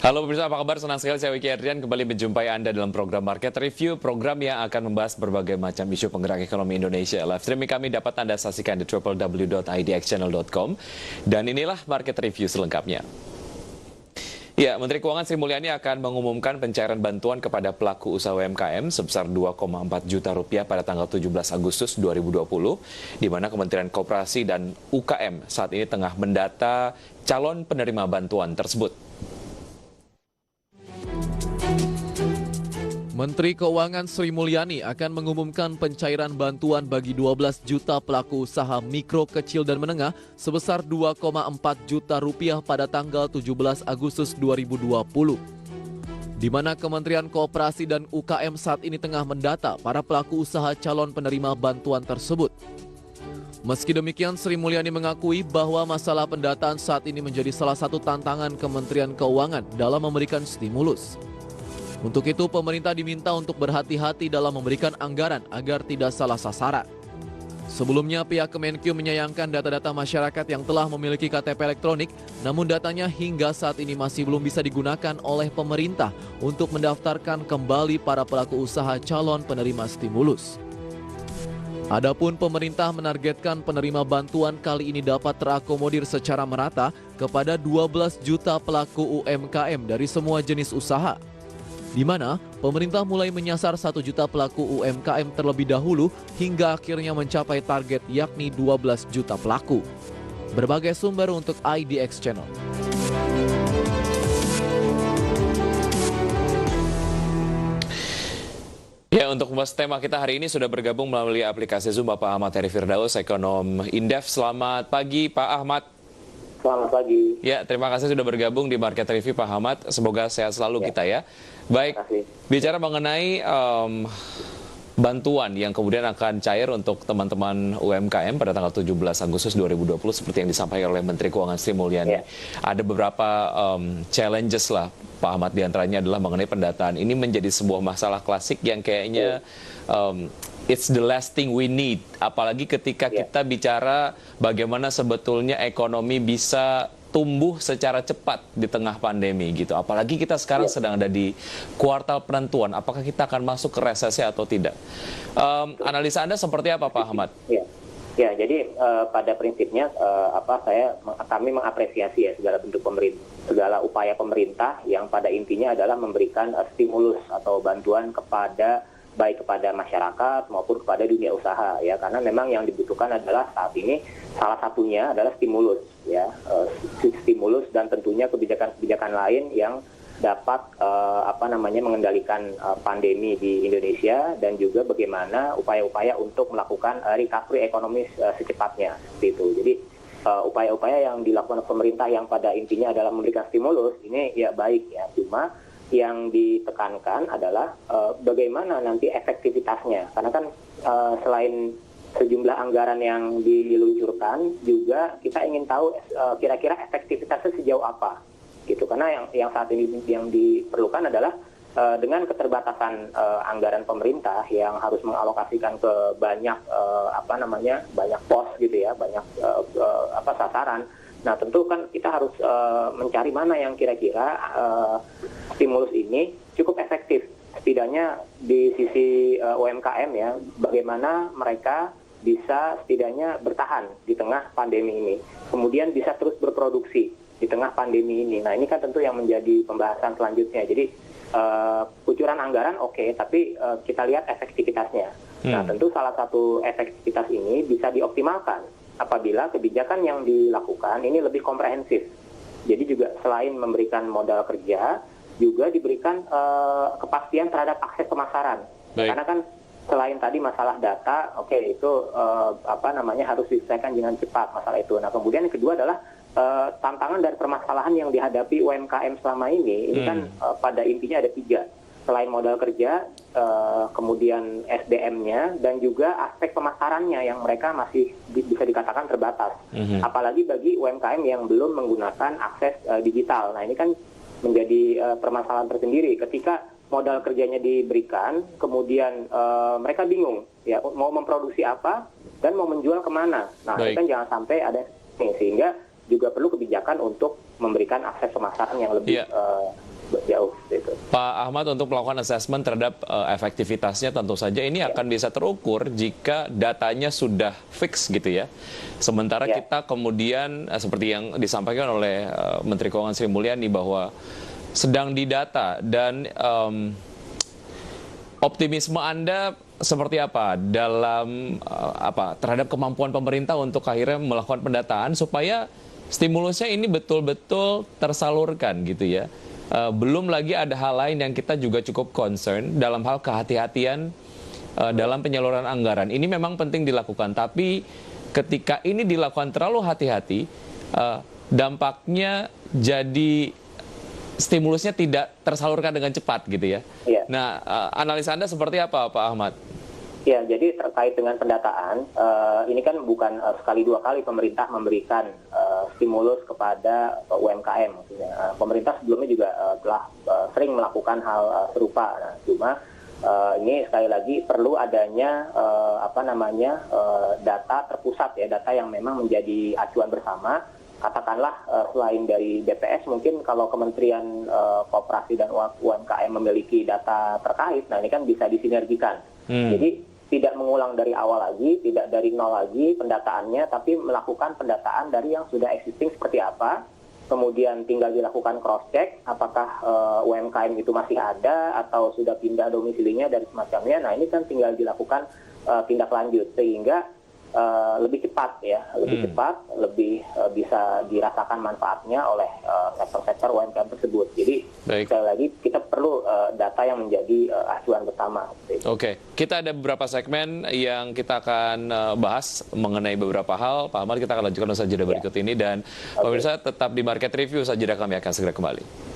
Halo pemirsa, apa kabar? Senang sekali saya Wiki Adrian kembali menjumpai Anda dalam program Market Review, program yang akan membahas berbagai macam isu penggerak ekonomi Indonesia. Live streaming kami dapat Anda saksikan di www.idxchannel.com. Dan inilah Market Review selengkapnya. Ya, Menteri Keuangan Sri Mulyani akan mengumumkan pencairan bantuan kepada pelaku usaha UMKM sebesar 2,4 juta rupiah pada tanggal 17 Agustus 2020, di mana Kementerian Koperasi dan UKM saat ini tengah mendata calon penerima bantuan tersebut. Menteri Keuangan Sri Mulyani akan mengumumkan pencairan bantuan bagi 12 juta pelaku usaha mikro, kecil, dan menengah sebesar 2,4 juta rupiah pada tanggal 17 Agustus 2020. Di mana Kementerian Koperasi dan UKM saat ini tengah mendata para pelaku usaha calon penerima bantuan tersebut. Meski demikian, Sri Mulyani mengakui bahwa masalah pendataan saat ini menjadi salah satu tantangan Kementerian Keuangan dalam memberikan stimulus. Untuk itu, pemerintah diminta untuk berhati-hati dalam memberikan anggaran agar tidak salah sasaran. Sebelumnya, pihak Kemenkyu menyayangkan data-data masyarakat yang telah memiliki KTP elektronik, namun datanya hingga saat ini masih belum bisa digunakan oleh pemerintah untuk mendaftarkan kembali para pelaku usaha calon penerima stimulus. Adapun pemerintah menargetkan penerima bantuan kali ini dapat terakomodir secara merata kepada 12 juta pelaku UMKM dari semua jenis usaha, di mana pemerintah mulai menyasar 1 juta pelaku UMKM terlebih dahulu hingga akhirnya mencapai target yakni 12 juta pelaku. Berbagai sumber untuk IDX Channel. Ya, untuk membahas tema kita hari ini sudah bergabung melalui aplikasi Zoom Bapak Ahmad Heri Firdaus, ekonom Indef. Selamat pagi Pak Ahmad. Selamat pagi. Ya, terima kasih sudah bergabung di Market Review Pak Ahmad. Semoga sehat selalu kita ya. Baik, bicara mengenai bantuan yang kemudian akan cair untuk teman-teman UMKM pada tanggal 17 Agustus 2020 seperti yang disampaikan oleh Menteri Keuangan Sri Mulyani. Ada beberapa challenges lah Pak Ahmad, diantaranya adalah mengenai pendataan. Ini menjadi sebuah masalah klasik yang kayaknya it's the last thing we need. Apalagi ketika kita bicara bagaimana sebetulnya ekonomi bisa tumbuh secara cepat di tengah pandemi gitu. Apalagi kita sekarang sedang ada di kuartal penentuan. Apakah kita akan masuk ke resesi atau tidak? Analisa Anda seperti apa Pak Ahmad? Ya, jadi pada prinsipnya kami mengapresiasi ya segala upaya pemerintah yang pada intinya adalah memberikan stimulus atau bantuan baik kepada masyarakat maupun kepada dunia usaha ya, karena memang yang dibutuhkan adalah saat ini salah satunya adalah stimulus dan tentunya kebijakan-kebijakan lain yang dapat mengendalikan pandemi di Indonesia, dan juga bagaimana upaya-upaya untuk melakukan recovery ekonomi secepatnya seperti itu. Jadi upaya-upaya yang dilakukan pemerintah yang pada intinya adalah memberikan stimulus ini ya baik ya, cuma yang ditekankan adalah bagaimana nanti efektivitasnya, karena kan selain sejumlah anggaran yang diluncurkan juga kita ingin tahu kira-kira efektivitasnya sejauh apa gitu, karena yang saat ini yang diperlukan adalah dengan keterbatasan anggaran pemerintah yang harus mengalokasikan ke banyak banyak pos gitu ya, banyak sasaran. Nah, tentu kan kita harus mencari mana yang kira-kira stimulus ini cukup efektif, setidaknya di sisi UMKM ya, bagaimana mereka bisa setidaknya bertahan di tengah pandemi ini, kemudian bisa terus berproduksi di tengah pandemi ini. Nah, ini kan tentu yang menjadi pembahasan selanjutnya. Jadi kucuran anggaran oke, tapi kita lihat efektivitasnya. Nah, tentu salah satu efektivitas ini bisa dioptimalkan apabila kebijakan yang dilakukan ini lebih komprehensif. Jadi juga selain memberikan modal kerja, juga diberikan kepastian terhadap akses pemasaran. Karena kan selain tadi masalah data, itu harus diselesaikan dengan cepat masalah itu. Nah, kemudian yang kedua adalah tantangan dan permasalahan yang dihadapi UMKM selama ini kan pada intinya ada 3. Selain modal kerja, kemudian SDM-nya, dan juga aspek pemasarannya yang mereka masih bisa dikatakan terbatas. Apalagi bagi UMKM yang belum menggunakan akses digital. Nah, ini kan menjadi permasalahan tersendiri. Ketika modal kerjanya diberikan, kemudian mereka bingung ya mau memproduksi apa dan mau menjual kemana. Nah, itu kan jangan sampai ada sehingga juga perlu kebijakan untuk memberikan akses pemasaran yang lebih jauh gitu. Pak Ahmad, untuk melakukan assessment terhadap efektivitasnya tentu saja ini akan bisa terukur jika datanya sudah fix gitu ya. Sementara kita kemudian seperti yang disampaikan oleh Menteri Keuangan Sri Mulyani bahwa sedang didata dan optimisme Anda seperti apa dalam terhadap kemampuan pemerintah untuk akhirnya melakukan pendataan supaya stimulusnya ini betul-betul tersalurkan gitu ya. Belum lagi ada hal lain yang kita juga cukup concern dalam hal kehati-hatian dalam penyaluran anggaran. Ini memang penting dilakukan, tapi ketika ini dilakukan terlalu hati-hati, dampaknya jadi stimulusnya tidak tersalurkan dengan cepat gitu ya. Nah, analisa Anda seperti apa, Pak Ahmad? Ya, jadi terkait dengan pendataan, ini kan bukan sekali dua kali pemerintah memberikan stimulus kepada UMKM. Maksudnya. Pemerintah sebelumnya juga telah sering melakukan hal serupa. Nah, cuma ini sekali lagi perlu adanya data terpusat ya, data yang memang menjadi acuan bersama. Katakanlah selain dari BPS, mungkin kalau Kementerian Koperasi dan UMKM memiliki data terkait, nah ini kan bisa disinergikan. Jadi tidak mengulang dari awal lagi, tidak dari nol lagi pendataannya, tapi melakukan pendataan dari yang sudah existing seperti apa, kemudian tinggal dilakukan cross-check, apakah UMKM itu masih ada, atau sudah pindah domisilinya dan semacamnya. Nah ini kan tinggal dilakukan tindak lanjut, sehingga lebih cepat ya, lebih cepat, lebih bisa dirasakan manfaatnya oleh sektor-sektor UMKM tersebut. Jadi sekali lagi kita perlu data yang menjadi acuan bersama. Oke, kita ada beberapa segmen yang kita akan bahas mengenai beberapa hal. Pak Ahmad, kita akan lanjutkan usaha jeda berikut ini, dan pemirsa tetap di Market Review, usaha jeda kami akan segera kembali.